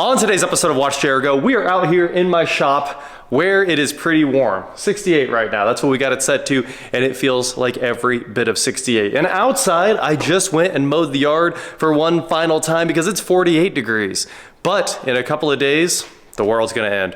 On today's episode of WatchJRGo, we are out here in my shop where it is pretty warm. 68 right now, that's what we got it set to, and it feels like every bit of 68. And outside, I just went and mowed the yard for one final time because it's 48 degrees. But in a couple of days, the world's gonna end.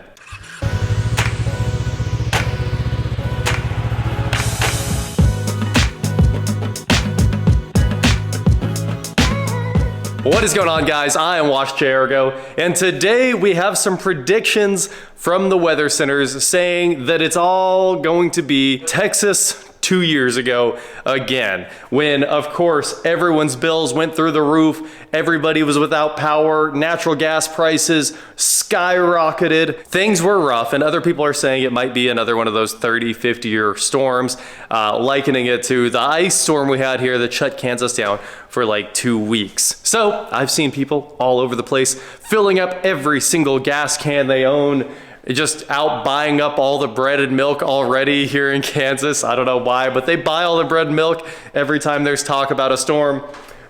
What is going on, guys? I am WatchJRGo, and today we have some predictions from the weather centers saying that it's all going to be Texas 2 years ago again, when of course everyone's bills went through the roof, everybody was without power, natural gas prices skyrocketed, things were rough, and other people are saying it might be another one of those 30-50 year storms, likening it to the ice storm we had here that shut Kansas down for like 2 weeks. So I've seen people all over the place filling up every single gas can they own, just out buying up all the bread and milk already here in Kansas. I don't know why, but they buy all the bread and milk every time there's talk about a storm.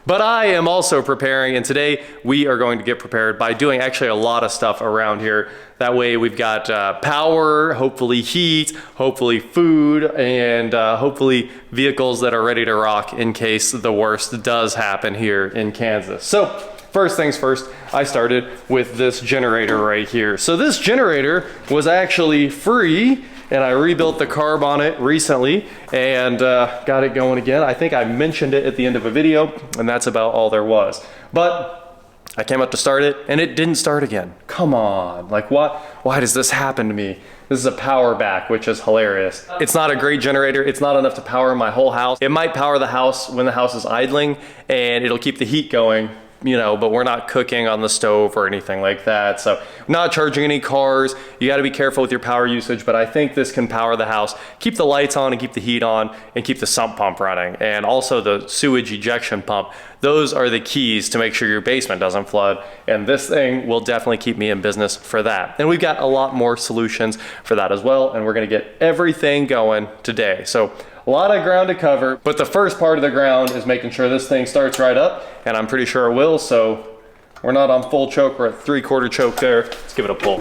But I am also preparing, and today we are going to get prepared by doing actually a lot of stuff around here. That way we've got power, hopefully heat, hopefully food, and hopefully vehicles that are ready to rock in case the worst does happen here in Kansas. So first things first, I started with this generator right here. So this generator was actually free, and I rebuilt the carb on it recently and got it going again. I think I mentioned it at the end of a video, and that's about all there was. But I came up to start it and it didn't start again. Come on, like what? Why does this happen to me? This is a power back, which is hilarious. It's not a great generator. It's not enough to power my whole house. It might power the house when the house is idling, and it'll keep the heat going, you know, but we're not cooking on the stove or anything like that. So not charging any cars. You got to be careful with your power usage, but I think this can power the house, keep the lights on and keep the heat on, and keep the sump pump running, and also the sewage ejection pump. Those are the keys to make sure your basement doesn't flood, and this thing will definitely keep me in business for that. And we've got a lot more solutions for that as well, and we're going to get everything going today. So a lot of ground to cover, but the first part of the ground is making sure this thing starts right up, and I'm pretty sure it will, so we're not on full choke, we're at 3/4 choke there. Let's give it a pull.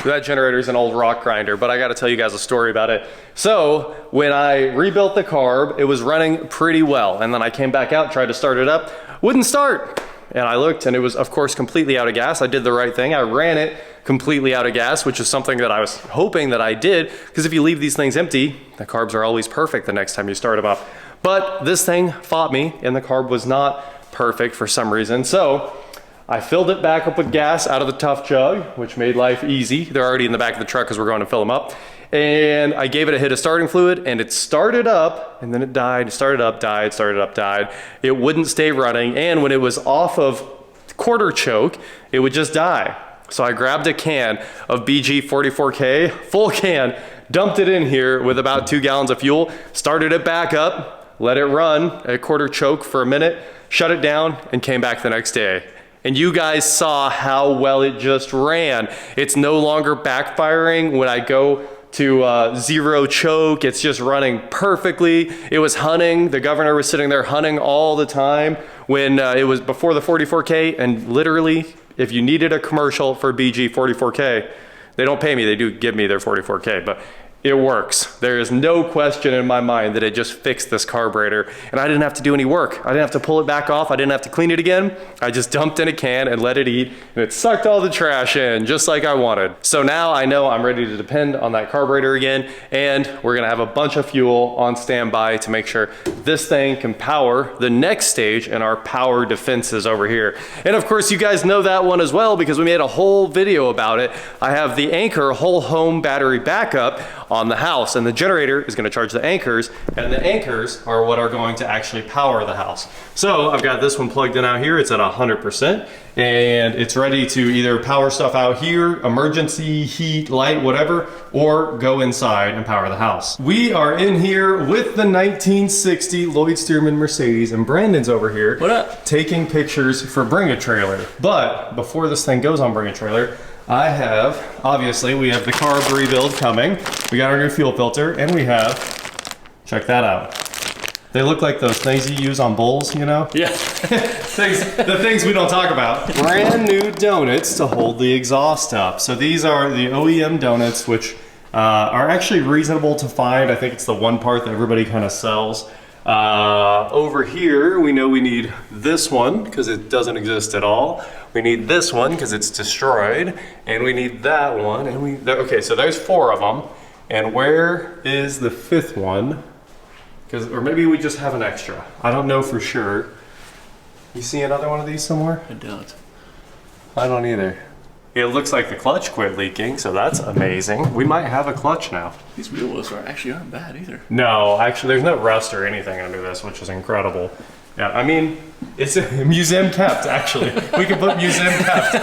That generator is an old rock grinder, but I gotta tell you guys a story about it. So when I rebuilt the carb, it was running pretty well, and then I came back out, tried to start it up, wouldn't start. And I looked, and it was of course completely out of gas. I did the right thing. I ran it completely out of gas, which is something that I was hoping that I did, because if you leave these things empty, the carbs are always perfect the next time you start them up. But this thing fought me, and the carb was not perfect for some reason. So I filled it back up with gas out of the tough jug, which made life easy. They're already in the back of the truck because we're going to fill them up. And I gave it a hit of starting fluid, and it started up, and then it died, started up, died, started up, died. It wouldn't stay running, and when it was off of quarter choke, it would just die. So I grabbed a can of BG 44K, full can, dumped it in here with about 2 gallons of fuel, started it back up, let it run at quarter choke for a minute, shut it down, and came back the next day. And you guys saw how well it just ran. It's no longer backfiring when I go to zero choke. It's just running perfectly. It was hunting. The governor was sitting there hunting all the time when it was before the 44K, and literally, if you needed a commercial for BG 44K, they don't pay me, they do give me their 44K, but it works. There is no question in my mind that it just fixed this carburetor, and I didn't have to do any work. I didn't have to pull it back off. I didn't have to clean it again. I just dumped in a can and let it eat, and it sucked all the trash in just like I wanted. So now I know I'm ready to depend on that carburetor again, and we're gonna have a bunch of fuel on standby to make sure this thing can power the next stage in our power defenses over here. And of course, you guys know that one as well because we made a whole video about it. I have the Anchor whole home battery backup on the house, and the generator is going to charge the anchors, and the anchors are what are going to actually power the house. So I've got this one plugged in out here. It's at 100%, and it's ready to either power stuff out here, emergency, heat, light, whatever, or go inside and power the house. We are in here with the 1960 Lloyd Stearman Mercedes, and Brandon's over here what up? Taking pictures for Bring a Trailer. But before this thing goes on Bring a Trailer, I have, obviously, we have the carb rebuild coming. We got our new fuel filter, and we have, check that out. They look like those things you use on bowls, you know? Yeah. The things we don't talk about. Brand new donuts to hold the exhaust up. So these are the OEM donuts, which are actually reasonable to find. I think it's the one part that everybody kind of sells. Over here, we know we need this one because it doesn't exist at all. We need this one because it's destroyed, and we need that one, and okay, so there's 4 of them. And where is the 5th one? Or maybe we just have an extra. I don't know for sure. You see another one of these somewhere? I don't. I don't either. It looks like the clutch quit leaking, so that's amazing. We might have a clutch now. These wheel wells aren't bad either. No, actually, there's no rust or anything under this, which is incredible. Yeah, I mean, it's a museum kept, actually. We can put museum kept.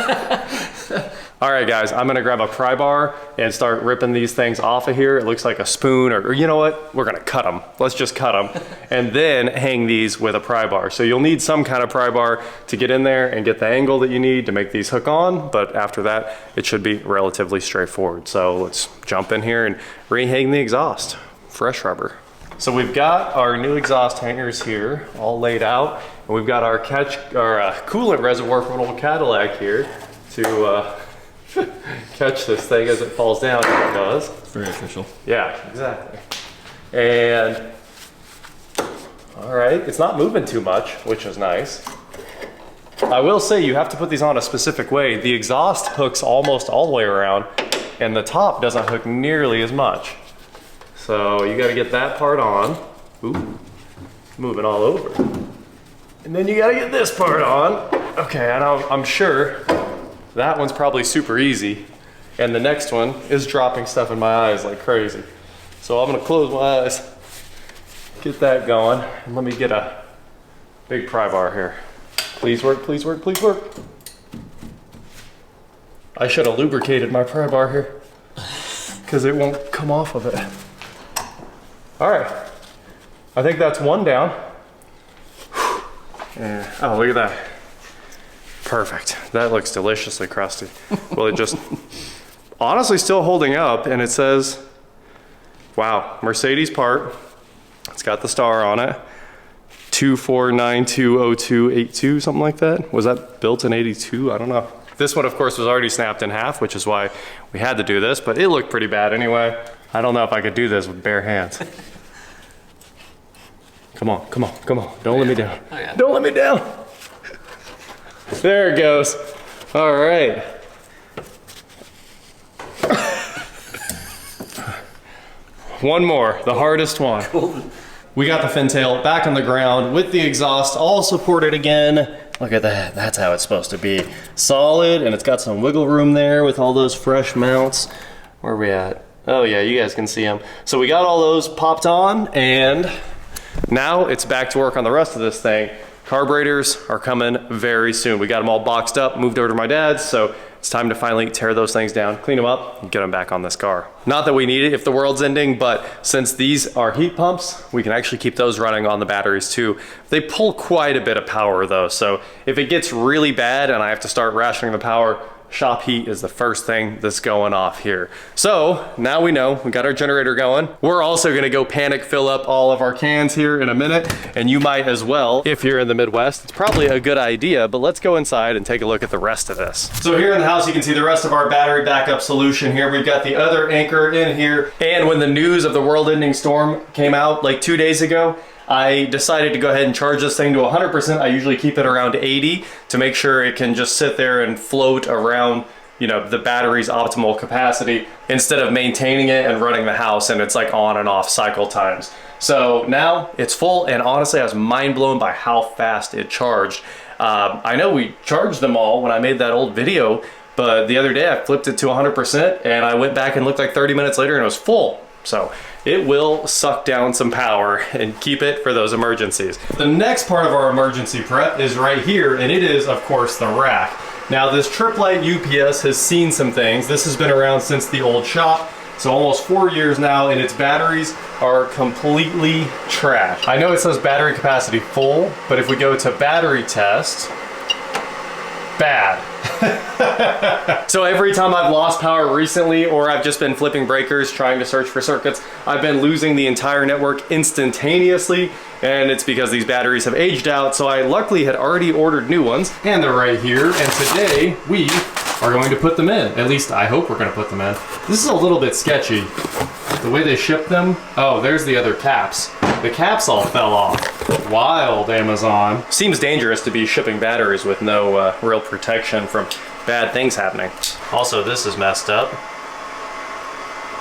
All right, guys, I'm gonna grab a pry bar and start ripping these things off of here. It looks like a spoon, or you know what? We're gonna cut them. Let's just cut them and then hang these with a pry bar. So you'll need some kind of pry bar to get in there and get the angle that you need to make these hook on, but after that, it should be relatively straightforward. So let's jump in here and rehang the exhaust. Fresh rubber. So we've got our new exhaust hangers here all laid out, and we've got our coolant reservoir from an old Cadillac here to catch this thing as it falls down, as it does. It's very official. Yeah, exactly. And all right, it's not moving too much, which is nice. I will say you have to put these on a specific way. The exhaust hooks almost all the way around, and the top doesn't hook nearly as much. So you gotta get that part on. Ooh, moving all over. And then you gotta get this part on. Okay, I'm sure that one's probably super easy. And the next one is dropping stuff in my eyes like crazy. So I'm gonna close my eyes, get that going, and let me get a big pry bar here. Please work, please work, please work. I should have lubricated my pry bar here because it won't come off of it. All right, I think that's one down. Yeah. Oh, look at that. Perfect. That looks deliciously crusty. Well, it just honestly still holding up, and it says, wow, Mercedes part. It's got the star on it. 24920282, something like that. Was that built in 82? I don't know. This one, of course, was already snapped in half, which is why we had to do this, but it looked pretty bad anyway. I don't know if I could do this with bare hands. Come on, come on, come on. Don't let me down. Oh, yeah. Don't let me down. There it goes. All right. One more, the hardest one. We got the fintail back on the ground with the exhaust all supported again. Look at that, that's how it's supposed to be. Solid, and it's got some wiggle room there with all those fresh mounts. Where are we at? Oh yeah, you guys can see them. So we got all those popped on, and now it's back to work on the rest of this thing. Carburetors are coming very soon. We got them all boxed up, moved over to my dad's, so it's time to finally tear those things down, clean them up, and get them back on this car. Not that we need it if the world's ending, but since these are heat pumps, we can actually keep those running on the batteries too. They pull quite a bit of power though, so if it gets really bad and I have to start rationing the power, shop heat is the first thing that's going off here. So now we know we got our generator going. We're also gonna go panic fill up all of our cans here in a minute, and you might as well if you're in the Midwest. It's probably a good idea, but let's go inside and take a look at the rest of this. So here in the house you can see the rest of our battery backup solution here. We've got the other anchor in here, and when the news of the world-ending storm came out like 2 days ago, I decided to go ahead and charge this thing to 100%. I usually keep it around 80 to make sure it can just sit there and float around, you know, the battery's optimal capacity instead of maintaining it and running the house, and it's like on and off cycle times. So now it's full, and honestly I was mind blown by how fast it charged. I know we charged them all when I made that old video, but the other day I flipped it to 100% and I went back and looked like 30 minutes later and it was full. So it will suck down some power and keep it for those emergencies. The next part of our emergency prep is right here, and it is, of course, the rack. Now, this Trip Light UPS has seen some things. This has been around since the old shop, so almost 4 years now, and its batteries are completely trash. I know it says battery capacity full, but if we go to battery test, bad. So every time I've lost power recently, or I've just been flipping breakers trying to search for circuits, I've been losing the entire network instantaneously, and it's because these batteries have aged out. So I luckily had already ordered new ones, and they're right here, and today we are going to put them in. At least I hope we're going to put them in. This is a little bit sketchy. The way they ship them, oh, there's the other caps. The caps all fell off. Wild, Amazon. Seems dangerous to be shipping batteries with no real protection from bad things happening. Also, this is messed up.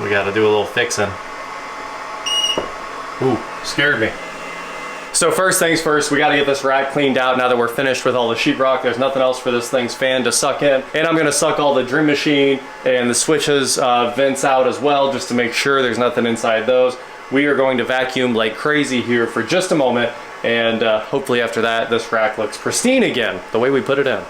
We gotta do a little fixing. Ooh, scared me. So first things first, we gotta get this rack cleaned out now that we're finished with all the sheetrock. There's nothing else for this thing's fan to suck in. And I'm gonna suck all the Dream Machine and the switches vents out as well, just to make sure there's nothing inside those. We are going to vacuum like crazy here for just a moment, and hopefully after that, this rack looks pristine again, the way we put it in.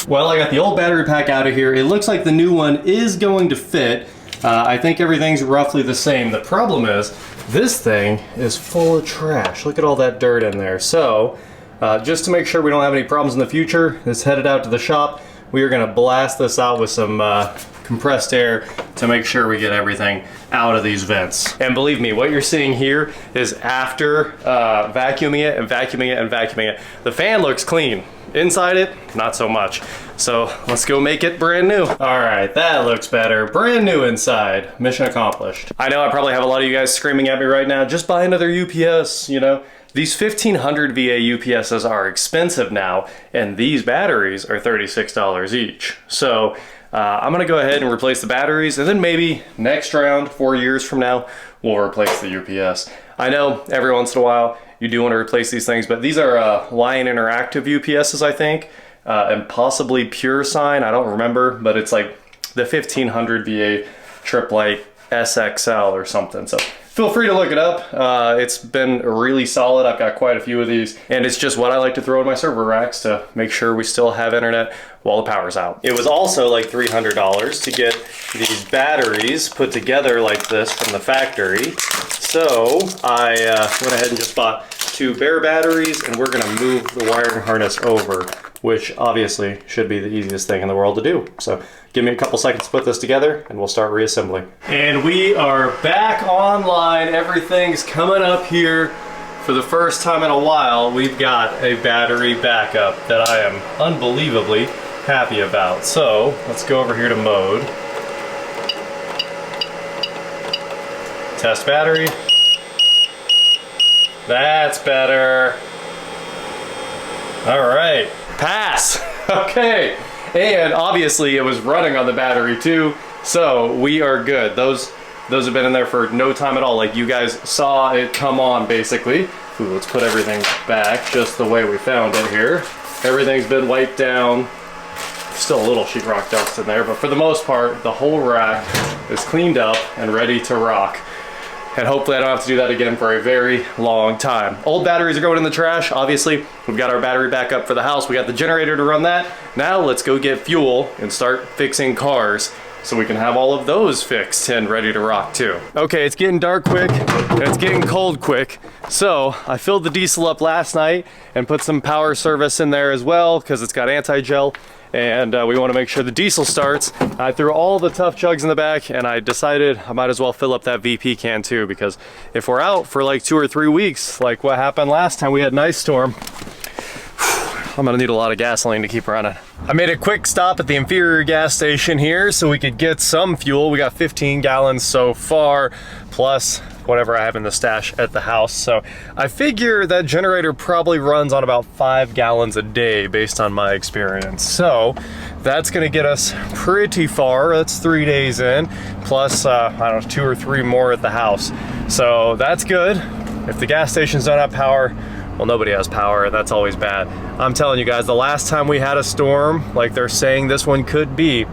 Well, I got the old battery pack out of here. It looks like the new one is going to fit. I think everything's roughly the same. The problem is, this thing is full of trash. Look at all that dirt in there. So, just to make sure we don't have any problems in the future, it's headed out to the shop. We are gonna blast this out with some compressed air to make sure we get everything out of these vents. And believe me, what you're seeing here is after vacuuming it and vacuuming it and vacuuming it. The fan looks clean. Inside it, not so much. So let's go make it brand new. All right, that looks better. Brand new inside. Mission accomplished. I know I probably have a lot of you guys screaming at me right now, just buy another UPS, you know. These 1500 VA UPSs are expensive now, and these batteries are $36 each. So I'm gonna go ahead and replace the batteries, and then maybe next round, 4 years from now, we'll replace the UPS. I know every once in a while you do want to replace these things, but these are Lion Interactive UPSs, I think, and possibly Pure Sign, I don't remember, but it's like the 1500 VA Trip Light SXL or something. So feel free to look it up. It's been really solid. I've got quite a few of these, and it's just what I like to throw in my server racks to make sure we still have internet while the power's out. It was also like $300 to get these batteries put together like this from the factory. So I went ahead and just bought 2 bare batteries, and we're gonna move the wiring harness over, which obviously should be the easiest thing in the world to do. So give me a couple seconds to put this together and we'll start reassembling. And we are back online. Everything's coming up here. For the first time in a while, we've got a battery backup that I am unbelievably happy about. So let's go over here to mode. Test battery. That's better. All right, pass. Okay, and obviously it was running on the battery too, so we are good. Those have been in there for no time at all. Like you guys saw it come on basically. Ooh, let's put everything back just the way we found it here. Everything's been wiped down. Still a little sheetrock dust in there, but for the most part, the whole rack is cleaned up and ready to rock. And hopefully I don't have to do that again for a very long time. Old batteries are going in the trash. Obviously, we've got our battery backup for the house. We got the generator to run that. Now let's go get fuel and start fixing cars so we can have all of those fixed and ready to rock too. Okay, it's getting dark quick and it's getting cold quick. So I filled the diesel up last night and put some power service in there as well because it's got anti-gel. And we want to make sure the diesel starts. I threw all the tough jugs in the back, and I decided I might as well fill up that VP can too, because if we're out for like 2 or 3 weeks, like what happened last time we had an ice storm, I'm gonna need a lot of gasoline to keep running. I made a quick stop at the inferior gas station here so we could get some fuel. We got 15 gallons so far, plus whatever I have in the stash at the house. So I figure that generator probably runs on about 5 gallons a day based on my experience. So that's gonna get us pretty far. That's 3 days in, plus I don't know, 2 or 3 more at the house. So that's good. If the gas stations don't have power, well, nobody has power, and that's always bad. I'm telling you guys, the last time we had a storm, like they're saying this one could be,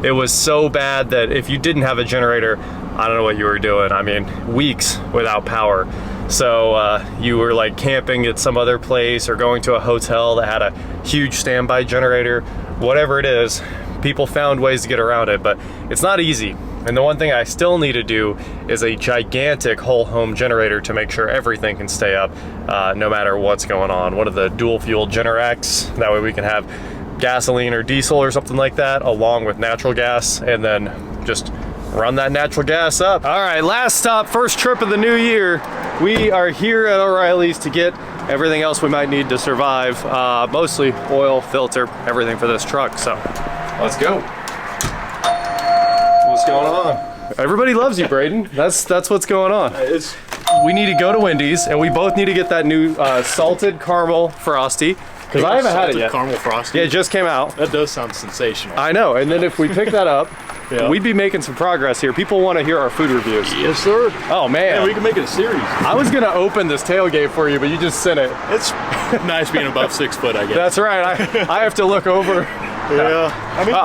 it was so bad that if you didn't have a generator, I don't know what you were doing. I mean, weeks without power. So you were like camping at some other place or going to a hotel that had a huge standby generator. Whatever it is, people found ways to get around it, but it's not easy. And the one thing I still need to do is a gigantic whole home generator to make sure everything can stay up no matter what's going on. One of the dual fuel Generacs, that way we can have gasoline or diesel or something like that along with natural gas, and then just run that natural gas up. All right, last stop, first trip of the new year. We are here at O'Reilly's to get everything else we might need to survive, mostly oil, filter, everything for this truck. So let's go. What's going on? Everybody loves you, Braden. That's what's going on. We need to go to Wendy's, and we both need to get that new salted caramel frosty, because I haven't had it yet. Caramel frosty? Yeah, it just came out. That does sound sensational. I know, and then if we pick that up, yeah, we'd be making some progress here. People want to hear our food reviews. Yes, sir. Oh, man. Yeah, we can make it a series. I was going to open this tailgate for you, but you just sent it. It's nice being above 6 foot, I guess. That's right. I have to look over. Yeah. I mean,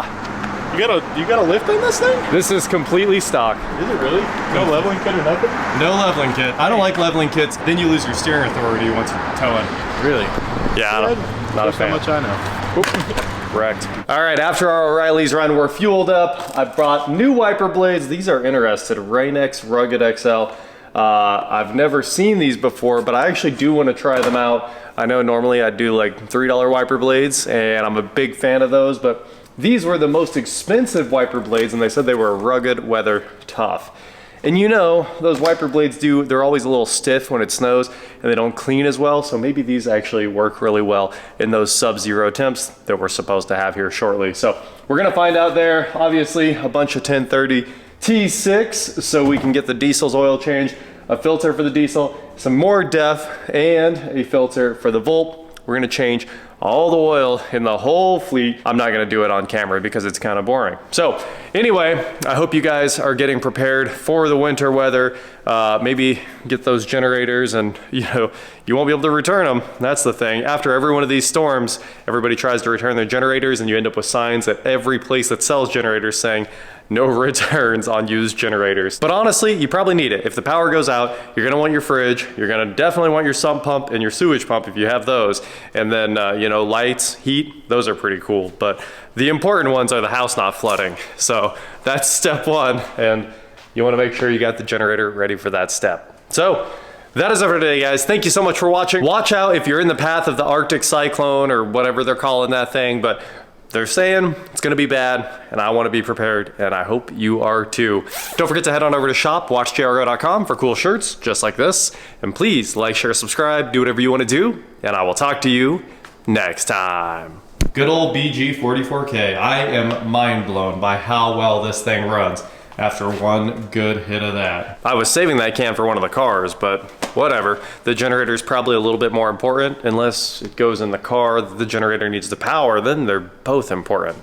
you got a lift on this thing? This is completely stock. Is it really? No leveling kit or nothing? No leveling kit. I don't like leveling kits. Then you lose your steering authority once you're towing. Really? Yeah, not a fan. How much I know. Correct. All right, after our O'Reilly's run, we're fueled up. I brought new wiper blades. These are interested, Rain-X Rugged XL. I've never seen these before, but I actually do want to try them out. I know normally I do like $3 wiper blades, and I'm a big fan of those, but these were the most expensive wiper blades, and they said they were rugged, weather tough. And you know, those wiper blades they're always a little stiff when it snows, and they don't clean as well, so maybe these actually work really well in those sub-zero temps that we're supposed to have here shortly. So we're gonna find out there. Obviously, a bunch of 1030 T6, so we can get the diesel's oil change, a filter for the diesel, some more DEF, and a filter for the Volt. We're gonna change all the oil in the whole fleet. I'm not gonna do it on camera because it's kind of boring. So anyway, I hope you guys are getting prepared for the winter weather. Maybe get those generators, and you know, you won't be able to return them. That's the thing. After every one of these storms, everybody tries to return their generators, and you end up with signs at every place that sells generators saying, no returns on used generators. But honestly, you probably need it. If the power goes out, you're gonna want your fridge, you're gonna definitely want your sump pump and your sewage pump if you have those. And then, you know, lights, heat, those are pretty cool. But the important ones are the house not flooding. So that's step one, and you wanna make sure you got the generator ready for that step. So that is it for today, guys. Thank you so much for watching. Watch out if you're in the path of the Arctic cyclone or whatever they're calling that thing, but they're saying it's gonna be bad, and I wanna be prepared, and I hope you are too. Don't forget to head on over to shop.WatchJRGo.com for cool shirts just like this. And please like, share, subscribe, do whatever you wanna do, and I will talk to you next time. Good old BG44K. I am mind blown by how well this thing runs after one good hit of that. I was saving that can for one of the cars, but whatever. The generator is probably a little bit more important. Unless it goes in the car, the generator needs the power, then they're both important.